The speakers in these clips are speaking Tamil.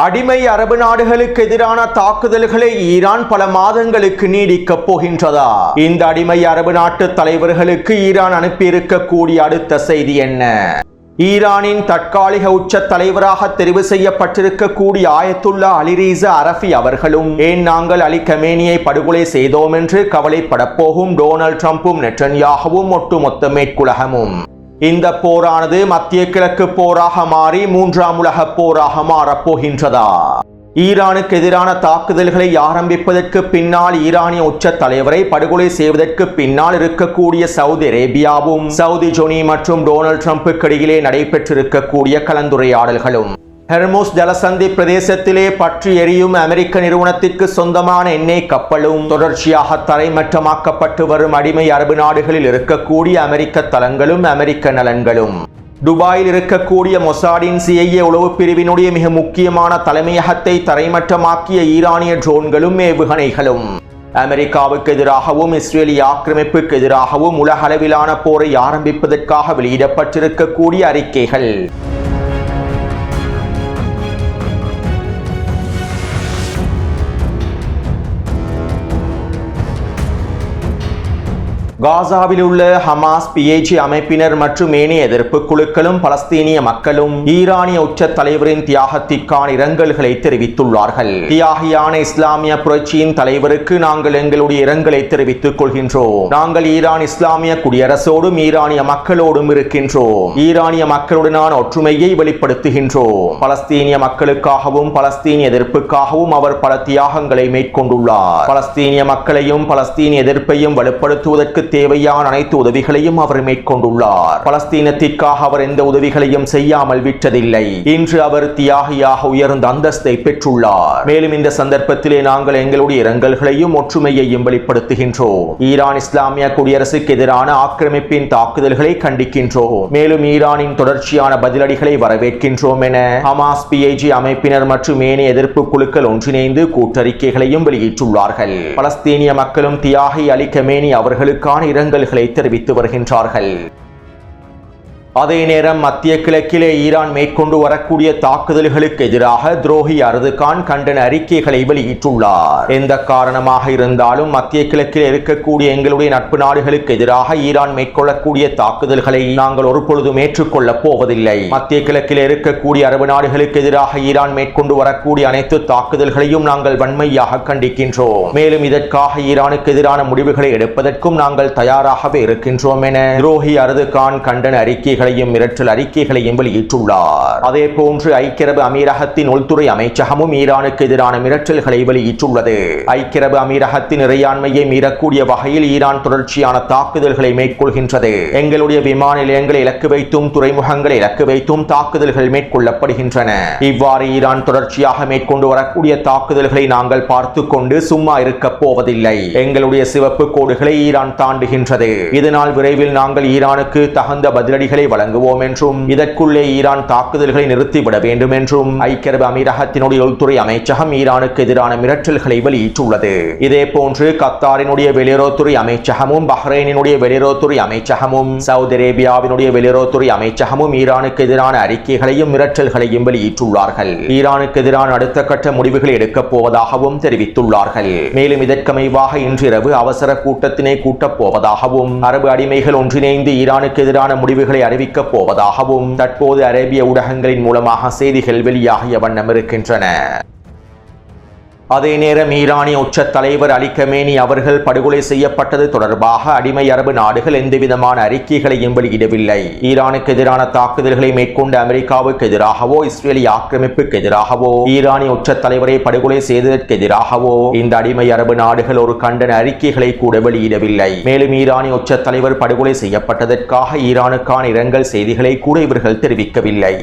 அடிமை அரபு நாடுகளுக்கு எதிரான தாக்குதல்களை ஈரான் பல மாதங்களுக்கு நீடிக்கப் போகின்றதா? இந்த அடிமை அரபு நாட்டு தலைவர்களுக்கு ஈரான் அனுப்பியிருக்கக்கூடிய அடுத்த செய்தி என்ன? ஈரானின் தற்காலிக உச்ச தலைவராக தெரிவு செய்யப்பட்டிருக்கக்கூடிய ஆயத்துல்லா அலி ரீசா அரஃபி அவர்களும் ஏன் நாங்கள் அலி கமேனியை படுகொலை செய்தோம் என்று கவலைப்படப் போகும் டொனால்ட் ட்ரம்பும் நெட்டன்யாகுவும் ஒட்டுமொத்த மேற்குலகமும் இந்த போரானது மத்திய கிழக்கு போராக மாறி மூன்றாம் உலக போராக மாறப்போகின்றதா? ஈரானுக்கு எதிரான தாக்குதல்களை ஆரம்பிப்பதற்கு பின்னால் ஈரானிய உச்ச தலைவரை படுகொலை செய்வதற்கு பின்னால் இருக்கக்கூடிய சவுதி அரேபியாவும் சவுதி ஜொனி மற்றும் டொனால்ட் ட்ரம்புக்கு இடையிலே நடைபெற்றிருக்கக்கூடிய கலந்துரையாடல்களும் ஹெர்முஸ் ஜலசந்தி பிரதேசத்திலே பற்றி எரியும் அமெரிக்க நிறுவனத்திற்கு சொந்தமான எண்ணெய் கப்பலும் தொடர்ச்சியாக தரைமட்டமாக்கப்பட்டு வரும் அடிமை அரபு நாடுகளில் இருக்கக்கூடிய அமெரிக்க தளங்களும் அமெரிக்க நலன்களும் துபாயில் இருக்கக்கூடிய மொசாடின் CIA உளவு பிரிவினுடைய மிக முக்கியமான தலைமையகத்தை தரைமட்டமாக்கிய ஈரானிய ட்ரோன்களும் ஏவுகணைகளும் அமெரிக்காவுக்கு எதிராகவும் இஸ்ரேலிய ஆக்கிரமிப்புக்கு எதிராகவும் உலக அளவிலான போரை ஆரம்பிப்பதற்காக வெளியிடப்பட்டிருக்கக்கூடிய அறிக்கைகள் காசாவில் உள்ள ஹமாஸ் PAG அமைப்பினர் மற்றும் ஏனைய எதிர்ப்பு குழுக்களும் பலஸ்தீனிய மக்களும் ஈரானிய உச்ச தலைவரின் தியாகத்திற்கான இரங்கல்களை தெரிவித்துள்ளார்கள். தியாகியான இஸ்லாமிய புரட்சியின் தலைவருக்கு நாங்கள் எங்களுடைய இரங்கலை தெரிவித்துக் கொள்கின்றோம். நாங்கள் ஈரான் இஸ்லாமிய குடியரசோடும் ஈரானிய மக்களோடும் இருக்கின்றோம். ஈரானிய மக்களுடனான ஒற்றுமையை வெளிப்படுத்துகின்றோம். பலஸ்தீனிய மக்களுக்காகவும் பலஸ்தீனிய எதிர்ப்புக்காகவும் அவர் பல தியாகங்களை மேற்கொண்டுள்ளார். பலஸ்தீனிய மக்களையும் பலஸ்தீனிய எதிர்ப்பையும் வலுப்படுத்துவதற்கு தேவையான அனைத்து உதவிகளையும் அவர் மேற்கொண்டுள்ளார். பலஸ்தீனத்திற்காக அவர் எந்த உதவிகளையும் செய்யாமல் விட்டதில்லை. இன்று அவர் தியாகியாக உயர்ந்த அந்தஸ்தை பெற்றுள்ளார். மேலும் இந்த சந்தர்ப்பத்திலே நாங்கள் எங்களுடைய இரங்கல்களையும் ஒற்றுமையையும் வெளிப்படுத்துகின்றோம். ஈரான் இஸ்லாமிய குடியரசுக்கு எதிரான ஆக்கிரமிப்பின் தாக்குதல்களை கண்டிக்கின்றோம். மேலும் ஈரானின் தொடர்ச்சியான பதிலடிகளை வரவேற்கின்றோம் என ஹமாஸ் PAG அமைப்பினர் மற்றும் ஏனைய எதிர்ப்பு குழுக்கள் ஒன்றிணைந்து கூட்டறிக்கைகளையும் வெளியிட்டுள்ளார்கள். பலஸ்தீனிய மக்களும் தியாகி அலி கமேனி அவர்களுக்கான இரங்கல்களை தெரிவித்து வருகின்றார்கள். அதே நேரம் மத்திய கிழக்கிலே ஈரான் மேற்கொண்டு வரக்கூடிய தாக்குதல்களுக்கு எதிராக துரோகி அர்துகான் கண்டன அறிக்கைகளை வெளியிட்டுள்ளார். எந்த காரணமாக இருந்தாலும் மத்திய கிழக்கில் இருக்கக்கூடிய எங்களுடைய நட்பு நாடுகளுக்கு எதிராக ஈரான் மேற்கொள்ளக்கூடிய தாக்குதல்களை நாங்கள் ஒருபொழுதும் ஏற்றுக்கொள்ளப் போவதில்லை. மத்திய கிழக்கில் இருக்கக்கூடிய அரபு நாடுகளுக்கு எதிராக ஈரான் மேற்கொண்டு வரக்கூடிய அனைத்து தாக்குதல்களையும் நாங்கள் வன்மையாக கண்டிக்கின்றோம். மேலும் இதற்காக ஈரானுக்கு எதிரான முடிவுகளை எடுப்பதற்கும் நாங்கள் தயாராகவே இருக்கின்றோம் என துரோகி அர்துகான் கண்டன அறிக்கைகள் மிரட்டல் அறிக்கைகளையும் வெளியிட்டுள்ளார். அதே போன்று ஐக்கிய அரபு அமீரகத்தின் உள்துறை அமைச்சகமும் ஈரானுக்கு எதிரான மிரட்டல்களை வெளியிட்டுள்ளது. ஐக்கிய அரபு அமீரகத்தின் இறையாண்மையை மீறக்கூடிய வகையில் ஈரான் தொடர்ச்சியான தாக்குதல்களை மேற்கொள்கின்றது. எங்களுடைய விமான நிலையங்களை இலக்கு வைத்தும் துறைமுகங்களை இலக்கு வைத்தும் தாக்குதல்கள் மேற்கொள்ளப்படுகின்றன. இவ்வாறு ஈரான் தொடர்ச்சியாக மேற்கொண்டு வரக்கூடிய தாக்குதல்களை நாங்கள் பார்த்து கொண்டு சும்மா இருக்க போவதில்லை. எங்களுடைய சிவப்பு கோடுகளை ஈரான் தாண்டுகின்றது. இதனால் விரைவில் நாங்கள் ஈரானுக்கு தகுந்த பதிலடிகளை வழங்குவோம் என்றும் இதற்குள்ளே ஈரான் தாக்குதல்களை நிறுத்திவிட வேண்டும் என்றும் ஐக்கிய அரபு அமீரகத்தினுடைய உள்துறை அமைச்சகம் ஈரானுக்கு எதிரான மிரட்டல்களை வெளியிட்டுள்ளது. இதே போன்று கத்தாரினுடைய வெளியுறவுத்துறை அமைச்சகமும் பஹ்ரைனினுடைய வெளியுறவுத்துறை அமைச்சகமும் சவுதி அரேபியாவினுடைய வெளியுறவுத்துறை அமைச்சகமும் ஈரானுக்கு எதிரான அறிக்கைகளையும் மிரட்டல்களையும் வெளியிட்டுள்ளார்கள். ஈரானுக்கு எதிரான அடுத்த கட்ட முடிவுகளை எடுக்கப் போவதாகவும் தெரிவித்துள்ளார்கள். மேலும் இதற்கமைவாக இன்றிரவு அவசர கூட்டத்தினை கூட்டப் போவதாகவும் அரபு அடிமைகள் ஒன்றிணைந்து ஈரானுக்கு எதிரான முடிவுகளை அறிவிக்கப் போவதாகவும் தற்போது அரேபிய ஊடகங்களின் மூலமாக செய்திகள் வெளியாகிய வண்ணம் இருக்கின்றன. அதே நேரம் ஈரானிய உச்ச தலைவர் அலி கமேனி அவர்கள் படுகொலை செய்யப்பட்டது தொடர்பாக அடிமை அரபு நாடுகள் எந்தவிதமான அறிக்கைகளையும் வெளியிடவில்லை. ஈரானுக்கு எதிரான தாக்குதல்களை மேற்கொண்ட அமெரிக்காவுக்கு எதிராகவோ இஸ்ரேலிய ஆக்கிரமிப்புக்கு எதிராகவோ ஈரானிய உச்ச தலைவரை படுகொலை செய்ததற்கு எதிராகவோ இந்த அடிமை அரபு நாடுகள் ஒரு கண்டன அறிக்கைகளை கூட வெளியிடவில்லை. மேலும் ஈரானிய உச்ச தலைவர் படுகொலை செய்யப்பட்டதற்காக ஈரானுக்கான இரங்கல் செய்திகளை கூட இவர்கள் தெரிவிக்கவில்லை.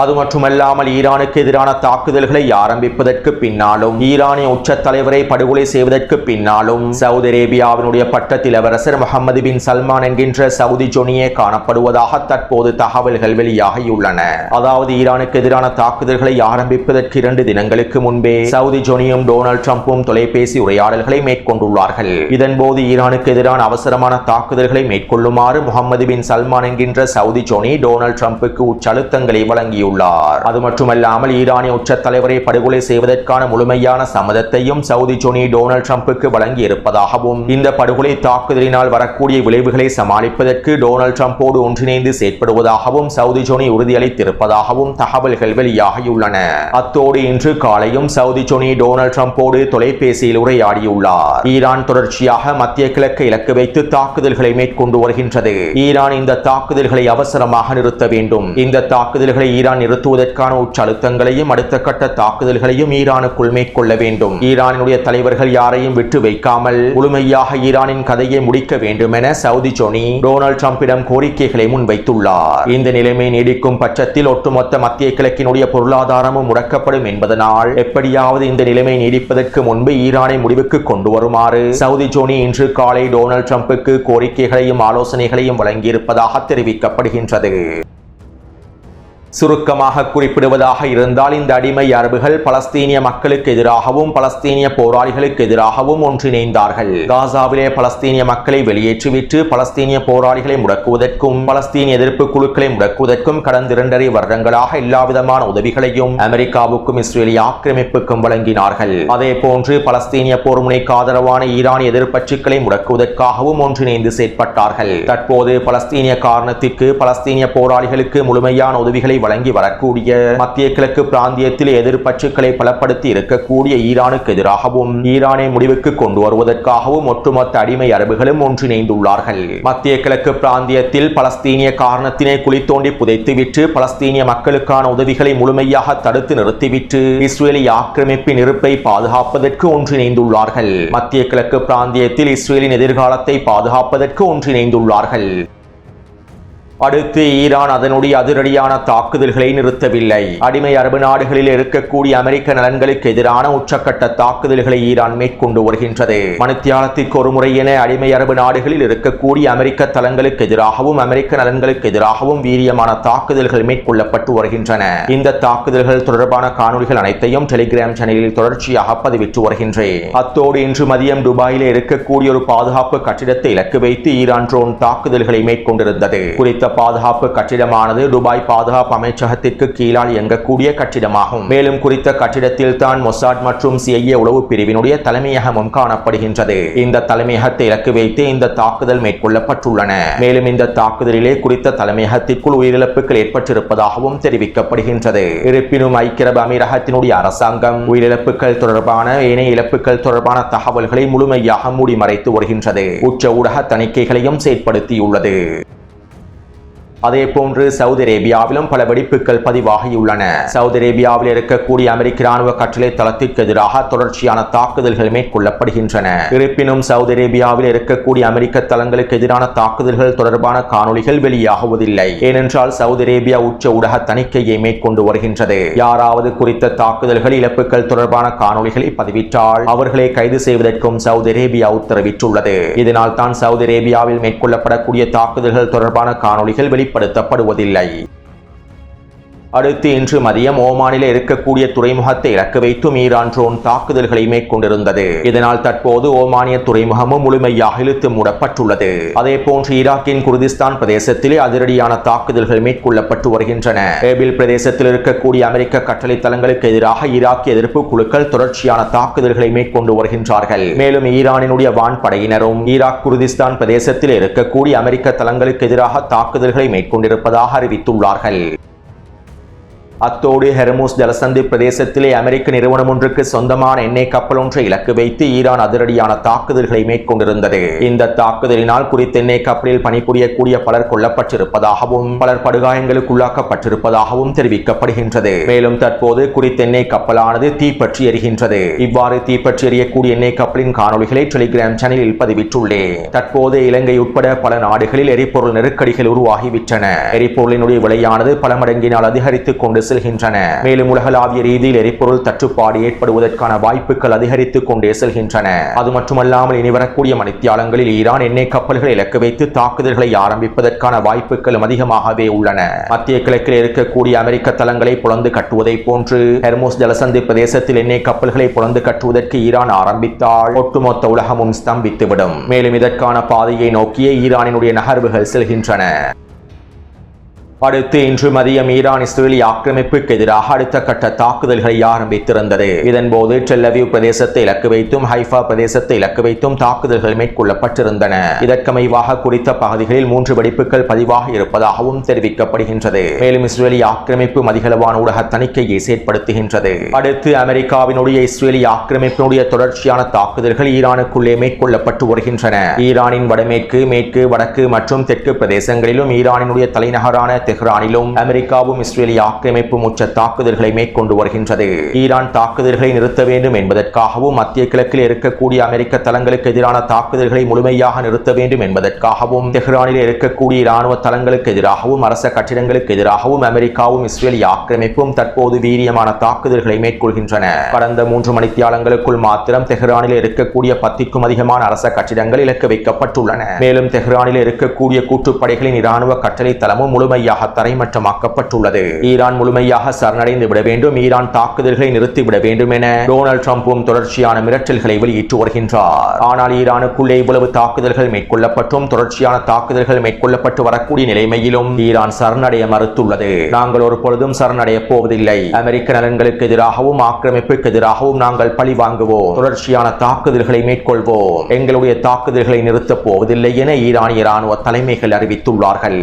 அது மட்டுமல்லாமல் ஈரானுக்கு எதிரான தாக்குதல்களை ஆரம்பிப்பதற்கு பின்னாலும் ஈரானிய உச்ச தலைவரை படுகொலை செய்வதற்கு பின்னாலும் சவுதி அரேபியாவினுடைய பட்டத்து இளவரசர் முகமது பின் சல்மான் என்கின்ற சவுதி ஜொனியே காணப்படுவதாக தற்போது தகவல்கள் வெளியாகியுள்ளன. அதாவது ஈரானுக்கு எதிரான தாக்குதல்களை ஆரம்பிப்பதற்கு 2 தினங்களுக்கு முன்பே சவுதி ஜொனியும் டொனால்ட் ட்ரம்பும் தொலைபேசி உரையாடல்களை மேற்கொண்டுள்ளார்கள். இதன்போது ஈரானுக்கு எதிரான அவசரமான தாக்குதல்களை மேற்கொள்ளுமாறு முகமது பின் சல்மான் என்கின்ற சவுதி ஜொனி டொனால்ட் ட்ரம்புக்கு உச்சழுத்தங்களை வழங்கியுள்ளார். கூறியுள்ளார். அது மட்டுமல்லாமல் ஈரானிய உச்ச தலைவரை படுகொலை செய்வதற்கான முழுமையான சம்மதத்தையும் சவுதி ஜோனி டொனால்ட் ட்ரம்புக்கு வழங்கி இருப்பதாகவும் இந்த படுகொலை தாக்குதலினால் வரக்கூடிய விளைவுகளை சமாளிப்பதற்கு டொனால்ட் ட்ரம்போடு ஒன்றிணைந்து செயற்படுவதாகவும் சவுதி ஜோனி உறுதியளித்திருப்பதாகவும் தகவல்கள் வெளியாகியுள்ளன. அத்தோடு இன்று காலையும் சவுதி ஜோனி டொனால்ட் ட்ரம்போடு தொலைபேசியில் உரையாடியுள்ளார். ஈரான் தொடர்ச்சியாக மத்திய கிழக்கை இலக்கு வைத்து தாக்குதல்களை மேற்கொண்டு வருகின்றது. ஈரான் இந்த தாக்குதல்களை அவசரமாக நிறுத்த வேண்டும். இந்த தாக்குதல்களை ஈரான் நிறுத்துவதற்கான உச்ச அழுத்தங்களையும் அடுத்த கட்ட தாக்குதல்களையும் ஈரானுக்குள் மேற்கொள்ள வேண்டும். ஈரானுடைய தலைவர்கள் யாரையும் விட்டு வைக்காமல் முழுமையாக ஈரானின் கதையை முடிக்க வேண்டும் என சவுதி ஜோனி டொனால்ட் ட்ரம்பிடம் கோரிக்கைகளை முன்வைத்துள்ளார். இந்த நிலைமை நீடிக்கும் பட்சத்தில் ஒட்டுமொத்த மத்திய கிழக்கினுடைய பொருளாதாரமும் முடக்கப்படும் என்பதனால் எப்படியாவது இந்த நிலைமை நீடிப்பதற்கு முன்பு ஈரானை முடிவுக்கு கொண்டு வருமாறு சவுதி ஜோனி இன்று காலை டொனால்ட் ட்ரம்புக்கு கோரிக்கைகளையும் ஆலோசனைகளையும் வழங்கியிருப்பதாக தெரிவிக்கப்படுகின்றது. சுருக்கமாக குறிப்பிடுவதாக இருந்தால் இந்த அடிமை அரபுகள் பலஸ்தீனிய மக்களுக்கு எதிராகவும் பலஸ்தீனிய போராளிகளுக்கு எதிராகவும் ஒன்றிணைந்தார்கள். காசாவிலே பலஸ்தீனிய மக்களை வெளியேற்றிவிட்டு பலஸ்தீனிய போராளிகளை முடக்குவதற்கும் பலஸ்தீனிய எதிர்ப்பு குழுக்களை முடக்குவதற்கும் கடந்த 2.5 வருடங்களாக எல்லாவிதமான உதவிகளையும் அமெரிக்காவுக்கும் இஸ்ரேலிய ஆக்கிரமிப்புக்கும் வழங்கினார்கள். அதே போன்று பலஸ்தீனிய போர் முனைக்கு ஆதரவான ஈரானிய எதிர்ப்பற்றுக்களை முடக்குவதற்காகவும் ஒன்றிணைந்து செயற்பட்டார்கள். தற்போது பலஸ்தீனிய காரணத்திற்கு பலஸ்தீனிய போராளிகளுக்கு முழுமையான உதவிகளை வழங்கி வரக்கூடிய மத்திய கிழக்கு பிராந்தியத்தில் எதிர்ப்பற்றுக்களை பலப்படுத்தி இருக்கக்கூடிய ஈரானுக்கு எதிராகவும் ஈரானை முடிவுக்கு கொண்டு வருவதற்காகவும் ஒட்டுமொத்த அடிமை அரபுகளும் ஒன்றிணைந்துள்ளார்கள். மத்திய கிழக்கு பிராந்தியத்தில் பலஸ்தீனிய காரணத்தினை குழி தோண்டி புதைத்துவிட்டு பலஸ்தீனிய மக்களுக்கான உதவிகளை முழுமையாக தடுத்து நிறுத்திவிட்டு இஸ்ரேலிய ஆக்கிரமிப்பின் இருப்பை பாதுகாப்பதற்கு ஒன்றிணைந்துள்ளார்கள். மத்திய கிழக்கு பிராந்தியத்தில் இஸ்ரேலின் எதிர்காலத்தை பாதுகாப்பதற்கு ஒன்றிணைந்துள்ளார்கள். அடுத்து ஈரான் அதனுடைய அதிரடியான தாக்குதல்களை நிறுத்தவில்லை. அடிமை அரபு நாடுகளில் இருக்கக்கூடிய அமெரிக்க நலன்களுக்கு எதிரான உச்சக்கட்ட தாக்குதல்களை ஈரான் மேற்கொண்டு வருகின்றது. மணித்தியாலத்திற்கு ஒரு முறை என அடிமை அரபு நாடுகளில் இருக்கக்கூடிய அமெரிக்க தளங்களுக்கு எதிராகவும் அமெரிக்க நலன்களுக்கு எதிராகவும் வீரியமான தாக்குதல்கள் மேற்கொள்ளப்பட்டு வருகின்றன. இந்த தாக்குதல்கள் தொடர்பான காணொலிகள் அனைத்தையும் டெலிகிராம் சேனலில் தொடர்ச்சியாக பதிவிட்டு வருகின்றேன். அத்தோடு இன்று மதியம் துபாயிலே இருக்கக்கூடிய ஒரு பாதுகாப்பு கட்டிடத்தை இலக்கு வைத்து ஈரான் ட்ரோன் தாக்குதல்களை மேற்கொண்டிருந்தது. குறித்த பாதுகாப்பு கட்டிடமானது துபாய் பாதுகாப்பு அமைச்சகத்திற்கு கீழால் இயங்கக்கூடிய கட்டிடமாகும். மேலும் குறித்த கட்டிடத்தில் தான் மொசாட் மற்றும் CIA உளவு பிரிவினுடைய தலைமையகமும் காணப்படுகின்றது. இந்த தலைமையகத்தை இலக்கு வைத்து இந்த தாக்குதல் மேற்கொள்ளப்பட்டுள்ளன. மேலும் இந்த தாக்குதலிலே குறித்த தலைமையகத்திற்குள் உயிரிழப்புகள் ஏற்பட்டிருப்பதாகவும் தெரிவிக்கப்படுகின்றது. இருப்பினும் ஐக்கிய அரபு அமீரகத்தினுடைய அரசாங்கம் உயிரிழப்புகள் தொடர்பான ஏனைய இழப்புகள் தொடர்பான தகவல்களை முழுமையாக மூடி மறைத்து வருகின்றது. உச்ச ஊடக தணிக்கைகளையும் செயற்படுத்தியுள்ளது. அதே போன்று சவுதி அரேபியாவிலும் பல வெடிப்புகள் பதிவாகியுள்ளன. சவுதி அரேபியாவில் இருக்கக்கூடிய அமெரிக்க ராணுவ கட்டளை தளத்திற்கு எதிராக தொடர்ச்சியான தாக்குதல்கள் மேற்கொள்ளப்படுகின்றன. இருப்பினும் சவுதி அரேபியாவில் இருக்கக்கூடிய அமெரிக்க தளங்களுக்கு எதிரான தாக்குதல்கள் தொடர்பான காணொலிகள் வெளியாகுவதில்லை. ஏனென்றால் சவுதி அரேபியா உச்ச ஊடக தணிக்கையை மேற்கொண்டு வருகின்றது. யாராவது குறித்த தாக்குதல்கள் இழப்புகள் தொடர்பான காணொலிகளை பதிவிட்டால் அவர்களை கைது செய்வதற்கும் சவுதி அரேபியா உத்தரவிட்டுள்ளது. இதனால் தான் சவுதி அரேபியாவில் மேற்கொள்ளப்படக்கூடிய தாக்குதல்கள் தொடர்பான காணொலிகள் வெளிப்படுத்தப்படுவதில்லை. அடுத்து இன்று மதியம் ஓமானில் இருக்கக்கூடிய துறைமுகத்தை இலக்கு வைத்தும் ஈரான் ட்ரோன் தாக்குதல்களை மேற்கொண்டிருந்தது. இதனால் தற்போது ஓமானிய துறைமுகமும் முழுமையாக இழுத்து மூடப்பட்டுள்ளது. அதே போன்று ஈராக்கின் குர்திஸ்தான் பிரதேசத்திலே அதிரடியான தாக்குதல்கள் மேற்கொள்ளப்பட்டு வருகின்றன. ஏபில் பிரதேசத்தில் இருக்கக்கூடிய அமெரிக்க கட்டளை தளங்களுக்கு எதிராக ஈராக்கிய எதிர்ப்பு குழுக்கள் தொடர்ச்சியான தாக்குதல்களை மேற்கொண்டு வருகின்றார்கள். மேலும் ஈரானினுடைய வான்படையினரும் ஈராக் குர்திஸ்தான் பிரதேசத்தில் இருக்கக்கூடிய அமெரிக்க தளங்களுக்கு எதிராக தாக்குதல்களை மேற்கொண்டிருப்பதாக அறிவித்துள்ளார்கள். அத்தோடு ஹெர்முஸ் ஜலசந்தி பிரதேசத்திலே அமெரிக்க நிறுவனம் ஒன்றுக்கு சொந்தமான எண்ணெய் கப்பல் ஒன்றை இலக்கு வைத்து ஈரான் அதிரடியான தாக்குதல்களை மேற்கொண்டிருந்தது. இந்த தாக்குதலினால் குறித்த எண்ணெய் கப்பலில் பணிபுரியக்கூடிய பலர் கொல்லப்பட்டிருப்பதாகவும் பலர் படுகாயங்களுக்குள்ளாக்கப்பட்டிருப்பதாகவும் தெரிவிக்கப்படுகின்றது. மேலும் தற்போது குறித்த எண்ணெய் கப்பலானது தீப்பற்றி எரிகின்றது. இவ்வாறு தீப்பற்றி எரியக்கூடிய எண்ணெய் கப்பலின் காணொலிகளை டெலிகிராம் சேனலில் பதிவிட்டுள்ளேன். தற்போது இலங்கை உட்பட பல நாடுகளில் எரிபொருள் நெருக்கடிகள் உருவாகிவிட்டன. எரிபொருளினுடைய விலையானது பல மடங்கினால் அதிகரித்துக் கொண்டு செல்கின்றன. மேலும் உலகளாவிய ரீதியில் எரிபொருள் தட்டுப்பாடு ஏற்படுவதற்கான வாய்ப்புகள் அதிகரித்துக் கொண்டே செல்கின்றன. அது மட்டுமல்லாமல் இனி வரக்கூடிய மணித்தியாலங்களில் ஈரான் எண்ணெய் கப்பல்களை இலக்கு வைத்து தாக்குதல்களை ஆரம்பிப்பதற்கான வாய்ப்புகளும் அதிகமாகவே உள்ளன. மத்திய கிழக்கில் இருக்கக்கூடிய அமெரிக்க தளங்களை புலந்து கட்டுவதை போன்று ஹெர்முஸ் ஜலசந்தி பிரதேசத்தில் எண்ணெய் கப்பல்களை புலந்து கட்டுவதற்கு ஈரான் ஆரம்பித்தால் ஒட்டுமொத்த உலகமும் ஸ்தம்பித்துவிடும். மேலும் இதற்கான பாதையை நோக்கிய ஈரானினுடைய நகர்வுகள் செல்கின்றன. அடுத்து இன்று மதியம் ஈரான் இஸ்ரேலி ஆக்கிரமிப்புக்கு எதிராக அடுத்த கட்ட தாக்குதல்களை ஆரம்பித்திருந்தது. இதன்போது டெல் அவீவ் பிரதேசத்தை இலக்கு வைத்தும் ஹைஃபா பிரதேசத்தை இலக்கு வைத்தும் தாக்குதல்கள் மேற்கொள்ளப்பட்டிருந்தன. இதற்கமைவாக குறித்த பகுதிகளில் 3 வெடிப்புகள் பதிவாக இருப்பதாகவும் தெரிவிக்கப்படுகின்றது. மேலும் இஸ்ரேலி ஆக்கிரமிப்பு அதிகளவான ஊடக தணிக்கையை செயற்படுத்துகின்றது. அடுத்து அமெரிக்காவினுடைய இஸ்ரேலி ஆக்கிரமிப்பினுடைய தொடர்ச்சியான தாக்குதல்கள் ஈரானுக்குள்ளே மேற்கொள்ளப்பட்டு வருகின்றன. ஈரானின் வடமேற்கு, மேற்கு, வடக்கு மற்றும் தெற்கு பிரதேசங்களிலும் ஈரானினுடைய தலைநகரான தெஹ்ரானிலும் அமெரிக்காவும் இஸ்ரேலி ஆக்கிரமிப்பும் உச்ச தாக்குதல்களை மேற்கொண்டு வருகின்றது. ஈரான் தாக்குதல்களை நிறுத்த வேண்டும் என்பதற்காகவும் மத்திய கிழக்கில் இருக்கக்கூடிய அமெரிக்க தளங்களுக்கு எதிரான தாக்குதல்களை முழுமையாக நிறுத்த வேண்டும் என்பதற்காகவும் தெஹ்ரானில் இருக்கக்கூடிய இராணுவ தளங்களுக்கு எதிராகவும் அரச கட்டிடங்களுக்கு எதிராகவும் அமெரிக்காவும் இஸ்ரேலி ஆக்கிரமிப்பும் தற்போது வீரியமான தாக்குதல்களை மேற்கொள்கின்றன. கடந்த 3 மணித்தியாலங்களுக்குள் மாத்திரம் தெஹ்ரானில் இருக்கக்கூடிய 10க்கும் அதிகமான அரச கட்டிடங்கள் இலக்கு வைக்கப்பட்டுள்ளன. மேலும் தெஹ்ரானில் இருக்கக்கூடிய கூட்டுப்படைகளின் இராணுவ கட்டளை தளமும் முழுமையாக தரைமட்டமாக்கப்பட்டுள்ளது. ஈரான் முழுமையாக சரணடைந்து விட வேண்டும், ஈரான் தாக்குதல்களை நிறுத்திவிட வேண்டும் என டொனால்ட் ட்ரம்பும் தொடர்ச்சியான மிரட்டல்களை வெளியிட்டு வருகின்றார். ஆனால் ஈரானுக்குள்ளே இவ்வளவு தாக்குதல்கள் மேற்கொள்ளப்பட்டும் தொடர்ச்சியான தாக்குதல்கள் மேற்கொள்ளப்பட்டு வரக்கூடிய நிலைமையிலும் ஈரான் சரணடைய மறுத்துள்ளது. நாங்கள் ஒரு பொழுதும் சரணடைய போவதில்லை. அமெரிக்க நலன்களுக்கு எதிராகவும் ஆக்கிரமிப்புக்கு எதிராகவும் நாங்கள் பழி வாங்குவோம், தொடர்ச்சியான தாக்குதல்களை மேற்கொள்வோம், எங்களுடைய தாக்குதல்களை நிறுத்தப் போவதில்லை என ஈரானிய இராணுவ தலைமைகள் அறிவித்துள்ளார்கள்.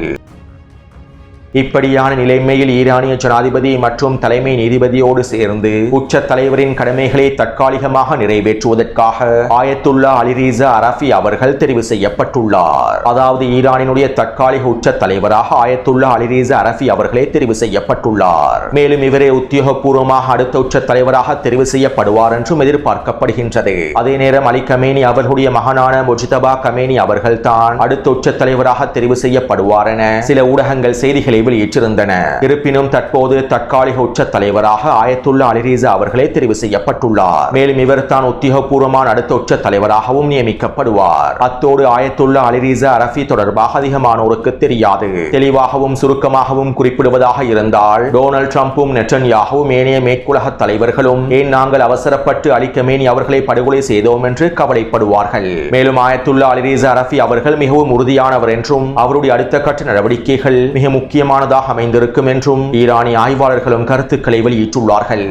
இப்படியான நிலைமையில் ஈரானிய ஜனாதிபதி மற்றும் தலைமை நீதிபதியோடு சேர்ந்து உச்ச தலைவரின் கடமைகளை தற்காலிகமாக நிறைவேற்றுவதற்காக ஆயத்துல்லா அலிரீசா அரஃபி அவர்கள் தெரிவு செய்யப்பட்டுள்ளார். அதாவது ஈரானினுடைய தற்காலிக உச்ச தலைவராக ஆயத்துல்லா அலிரீசா அரஃபி அவர்களே தெரிவு செய்யப்பட்டுள்ளார். மேலும் இவரே உத்தியோகபூர்வமாக அடுத்த உச்ச தலைவராக தெரிவு செய்யப்படுவார் என்றும் எதிர்பார்க்கப்படுகின்றது. அதே நேரம் அலி கமேனி அவர்களுடைய மகனான முஜ்தபா கமேனி அவர்கள் தான் அடுத்த உச்ச தலைவராக தெரிவு செய்யப்படுவார் என சில ஊடகங்கள் செய்திகளை வெளியிட்டிருந்தன. இருப்பினும் தற்போது தற்காலிக உச்ச தலைவராக ஆயத்துல்லா அலிரீசா அவர்களே தெரிவு செய்யப்பட்டுள்ளார். மேலும் இவர் தான் உத்தியோகபூர்வமான அடுத்த உச்ச தலைவராகவும் நியமிக்கப்படுவார். அத்தோடு ஆயத்துல்லா அலிரீசா அரஃபி தொடர்பாக அதிகமானோருக்கு தெரியாது. தெளிவாகவும் சுருக்கமாகவும் குறிப்பிடுவதாக இருந்தால் டொனால்ட் ட்ரம்பும் நெட்டன்யாஹுவும் ஏனைய மேற்குலக தலைவர்களும் ஏன் நாங்கள் அவசரப்பட்டு அலி கமேனி அவர்களை படுகொலை செய்தோம் என்று கவலைப்படுவார்கள். மேலும் ஆயத்துல்லா அலிரீசா அரஃபி அவர்கள் மிகவும் உறுதியானவர் என்றும் அவருடைய அடுத்த கட்ட நடவடிக்கைகள் மிக முக்கியமான அமைந்திருக்கும் என்றும் ஈரானிய ஆய்வாளர்களும் கருத்துக்களை வெளியிட்டுள்ளார்கள்.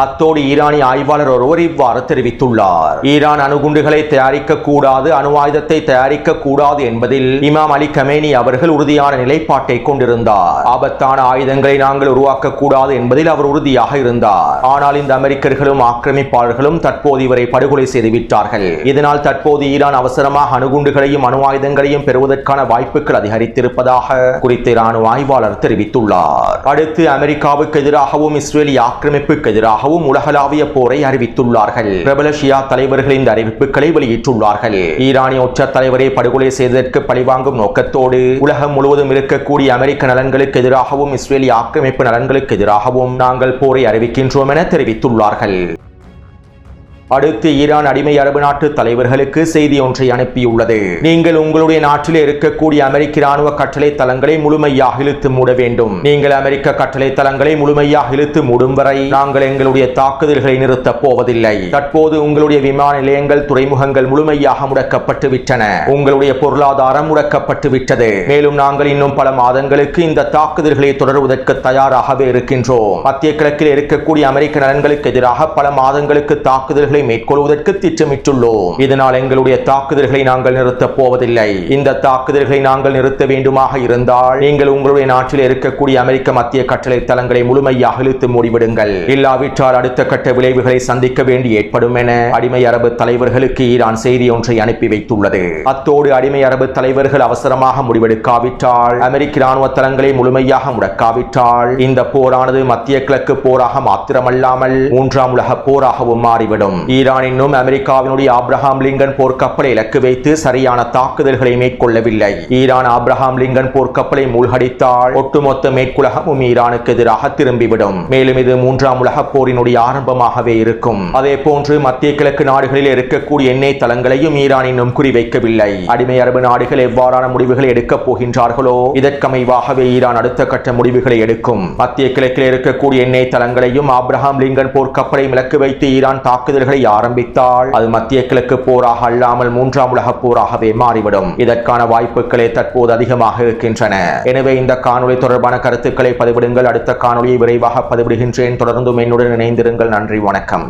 அத்தோடு ஈரானிய ஆய்வாளர் ஒருவர் இவ்வாறு தெரிவித்துள்ளார். ஈரான் அணுகுண்டுகளை தயாரிக்க கூடாது, அணு ஆயுதத்தை தயாரிக்க கூடாது என்பதில் இமாம் அலி கமேனி அவர்கள் உறுதியான நிலைப்பாட்டை கொண்டிருந்தார். ஆபத்தான ஆயுதங்களை நாங்கள் உருவாக்க கூடாது என்பதில் அவர் உறுதியாக இருந்தார். ஆனால் இந்த அமெரிக்கர்களும் ஆக்கிரமிப்பாளர்களும் தற்போது இவரை படுகொலை செய்துவிட்டார்கள். இதனால் தற்போது ஈரான் அவசரமாக அணுகுண்டுகளையும் அணு ஆயுதங்களையும் பெறுவதற்கான வாய்ப்புகள் அதிகரித்திருப்பதாக குறித்த இராணுவ ஆய்வாளர் தெரிவித்துள்ளார். அடுத்து அமெரிக்காவுக்கு எதிராகவும் இஸ்ரேலி ஆக்கிரமிப்புக்கு எதிராகவும் உலகளாவிய போரை அறிவித்துள்ளார்கள். பிரபல ஷியா தலைவர்கள் இந்த அறிவிப்புகளை வெளியிட்டுள்ளார்கள். ஈரானிய உச்ச தலைவரை படுகொலை செய்ததற்கு பழிவாங்கும் நோக்கத்தோடு உலகம் முழுவதும் இருக்கக்கூடிய அமெரிக்க நலன்களுக்கு எதிராகவும் இஸ்ரேலிய ஆக்கிரமிப்பு நலன்களுக்கு எதிராகவும் நாங்கள் போரை அறிவிக்கின்றோம் என தெரிவித்துள்ளார்கள். அடுத்து ஈரான் அடிமை அரபு நாட்டு தலைவர்களுக்கு செய்தி ஒன்றை அனுப்பியுள்ளது. நீங்கள் உங்களுடைய நாட்டில் இருக்கக்கூடிய அமெரிக்க இராணுவ கட்டளை தளங்களை முழுமையாக இழுத்து மூட வேண்டும். நீங்கள் அமெரிக்க கட்டளை தளங்களை முழுமையாக இழுத்து மூடும் வரை நாங்கள் எங்களுடைய தாக்குதல்களை நிறுத்தப் போவதில்லை. தற்போது உங்களுடைய விமான நிலையங்கள், துறைமுகங்கள் முழுமையாக முடக்கப்பட்டு விட்டன. உங்களுடைய பொருளாதாரம் முடக்கப்பட்டு விட்டது. மேலும் நாங்கள் இன்னும் பல மாதங்களுக்கு இந்த தாக்குதல்களை தொடர்வதற்கு தயாராகவே இருக்கின்றோம். மத்திய கிழக்கில் இருக்கக்கூடிய அமெரிக்க நலன்களுக்கு எதிராக பல மாதங்களுக்கு தாக்குதல்களை மேற்கொள்வதற்கு திட்டமிட்டுள்ளோம். இதனால் எங்களுடைய தாக்குதல்களை நாங்கள் நிறுத்தப் போவதில்லை. இந்த தாக்குதல்களை நாங்கள் நிறுத்த வேண்டுமாக இருந்தால் நீங்கள் உங்களுடைய நாட்டில் இருக்கக்கூடிய அமெரிக்க மத்திய கட்டளை தளங்களை முழுமையாக இழுத்து மூடிவிடுங்கள். இல்லாவிட்டால் அடுத்த கட்ட விளைவுகளை சந்திக்க வேண்டி ஏற்படும் என அடிமை அரபு தலைவர்களுக்கு ஈரான் செய்தி ஒன்றை அனுப்பி வைத்துள்ளது. அத்தோடு அடிமை அரபு தலைவர்கள் அவசரமாக முடிவெடுக்காவிட்டால், அமெரிக்க இராணுவ தளங்களை முழுமையாக முடக்காவிட்டால் இந்த போரானது மத்திய கிழக்கு போராக மாத்திரமல்லாமல் 3ஆம் உலக போராகவும் மாறிவிடும். ஈரான் இன்னும் அமெரிக்காவினுடைய ஆப்ரஹாம் லிங்கன் போர்க்கப்பலை இலக்கு வைத்து சரியான தாக்குதல்களை மேற்கொள்ளவில்லை. ஈரான் ஆப்ரஹாம் லிங்கன் போர்க்கப்பலை மூழ்கடித்தால் ஒட்டுமொத்த மேற்குலகமும் ஈரானுக்கு எதிராக திரும்பிவிடும். மேலும் இது 3ஆம் உலக போரினுடைய ஆரம்பமாகவே இருக்கும். அதே போன்று மத்திய கிழக்கு நாடுகளில் இருக்கக்கூடிய எண்ணெய் தளங்களையும் ஈரான் இன்னும் குறிவைக்கவில்லை. அடிமை அரபு நாடுகள் எவ்வாறான முடிவுகளை எடுக்கப் போகின்றார்களோ இதற்கமைவாகவே ஈரான் அடுத்த கட்ட முடிவுகளை எடுக்கும். மத்திய கிழக்கில் இருக்கக்கூடிய எண்ணெய் தளங்களையும் ஆப்ரஹாம் லிங்கன் போர்க்கப்பலை இலக்கு வைத்து ஈரான் தாக்குதல்களை செய்ய ஆரம்பித்தால் அது மத்திய கிழக்கு போராக அல்லாமல் மூன்றாம் உலக போராகவே மாறிவிடும். இதற்கான வாய்ப்புகளே தற்போது அதிகமாக இருக்கின்றன. எனவே இந்த காணொளி தொடர்பான கருத்துக்களை பதிவிடுங்கள். அடுத்த காணொளியை விரைவாக பதிவிடுகின்றேன். தொடர்ந்தும் என்னுடன் இணைந்திருங்கள். நன்றி, வணக்கம்.